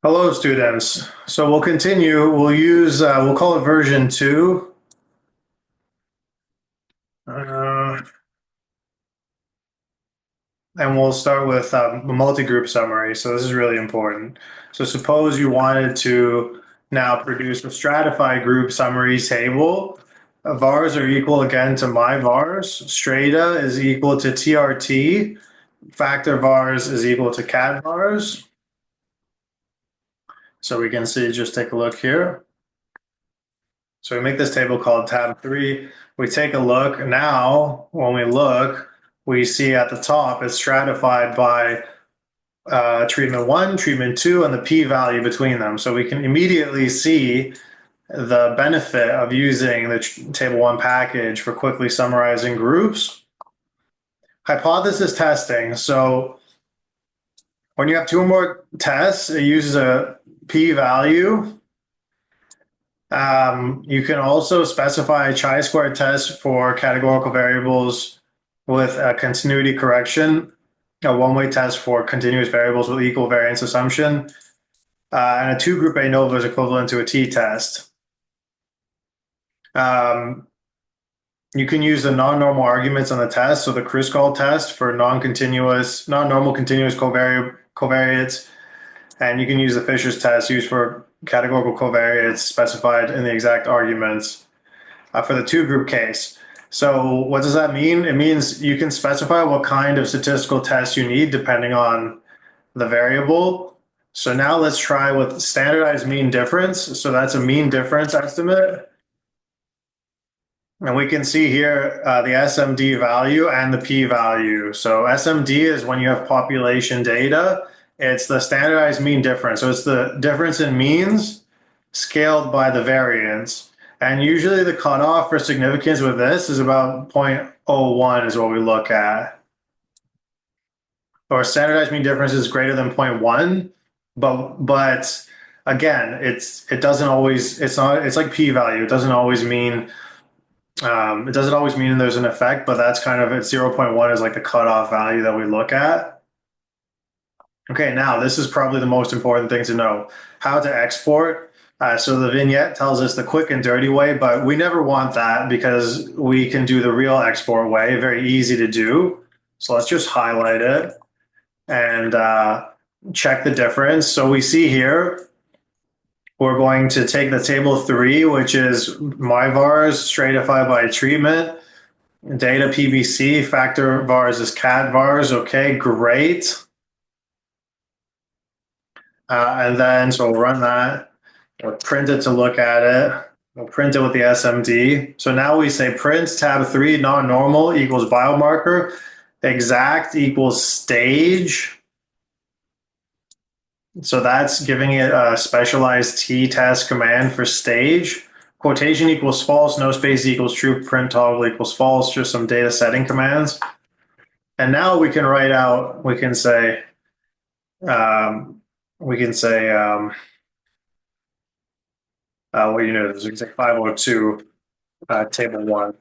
Hello, students. So we'll continue. We'll call it version 2. Uh, and we'll start with a multi-group summary. So this is really important. So suppose you wanted to now produce a stratified group summary table. Vars are equal again to my vars. Strata is equal to TRT. Factor vars is equal to cat vars. So we can see, just take a look here. So we make this table called tab 3. We take a look. Now, when we look, we see at the top it's stratified by treatment 1, treatment 2, and the p-value between them. So we can immediately see the benefit of using the table 1 package for quickly summarizing groups. Hypothesis testing. So when you have 2 or more tests, it uses a p-value. You can also specify a chi-square test for categorical variables with a continuity correction, a one-way test for continuous variables with equal variance assumption, and a two-group ANOVA is equivalent to a t-test. You can use the non-normal arguments on the test, so the Kruskal test for non-normal continuous covariates, and you can use the Fisher's test used for categorical covariates specified in the exact arguments for the two-group case. So what does that mean? It means you can specify what kind of statistical test you need depending on the variable. So now let's try with standardized mean difference. So that's a mean difference estimate. And we can see here the SMD value and the p-value. So SMD is when you have population data. It's the standardized mean difference. So it's the difference in means scaled by the variance. And usually the cutoff for significance with this is about 0.01 is what we look at. Or standardized mean difference is greater than 0.1, but again, it doesn't always, it's like p-value. It doesn't always mean there's an effect, but that's kind of it. 0.1 is like the cutoff value that we look at. Okay, now this is probably the most important thing to know: how to export. So the vignette tells us the quick and dirty way, but we never want that because we can do the real export way, very easy to do. So let's just highlight it and check the difference. So we see here, we're going to take the table 3, which is my vars, stratify by treatment, data PBC, factor vars is cat vars. Okay, great. And then, so we'll run that. We'll print it to look at it. We'll print it with the SMD. So now we say print tab 3 non-normal equals biomarker, exact equals stage. So that's giving it a specialized t-test command for stage. Quotation equals false, no space equals true, print toggle equals false, just some data setting commands. And now we can write out, we can say, there's exact 502 table 1.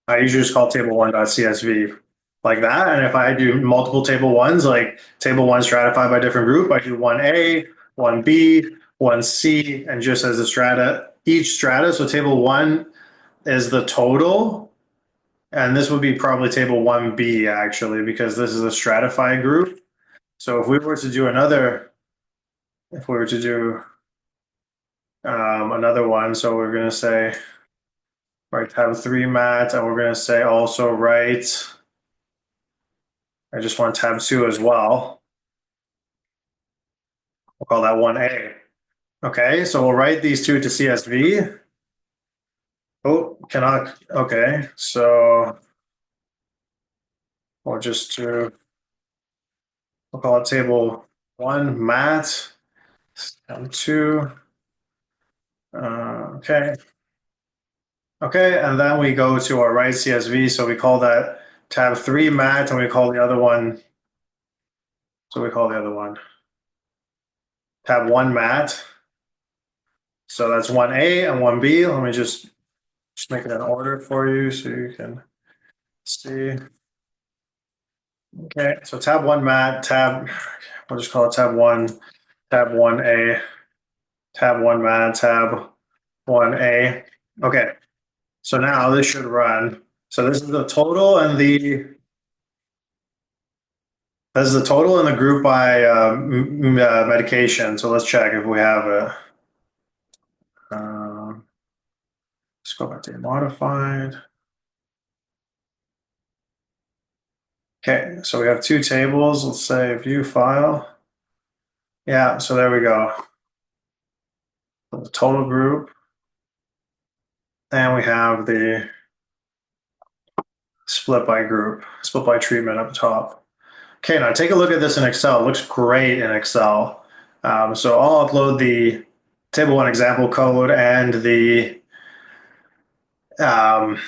I usually just call table 1.csv like that. And if I do multiple table 1s, like table 1 stratified by different group, I do 1A, 1B, 1C, and just as a strata, each strata. So table 1 is the total. And this would be probably table 1B actually, because this is a stratified group. So if we were to do another one, so we're going to say, write tab 3 mat, and we're going to say also write, I just want tab 2 as well. We'll call that 1A. Okay, so we'll write these two to CSV. Oh, cannot, okay, so we'll just do, we'll call it table 1 mat, tab 2. Okay. Okay, and then we go to our write CSV, so we call that tab 3 mat, and we call the other one, tab 1 mat. So that's 1A and 1B. Let me just make it in order for you so you can see. Okay, so tab 1 mat, we'll just call it tab 1, tab 1A, tab 1 man, tab 1A. Okay, so now this should run. So this is the total and the group by medication. So let's check if we have it. Let's go back to modified. Okay, so we have two tables. Let's say view file. Yeah, so there we go. The total group. And we have the split by group, split by treatment up top. Okay, now take a look at this in Excel. It looks great in Excel. So I'll upload the table one example code and the um,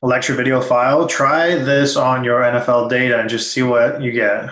lecture video file. Try this on your NFL data and just see what you get.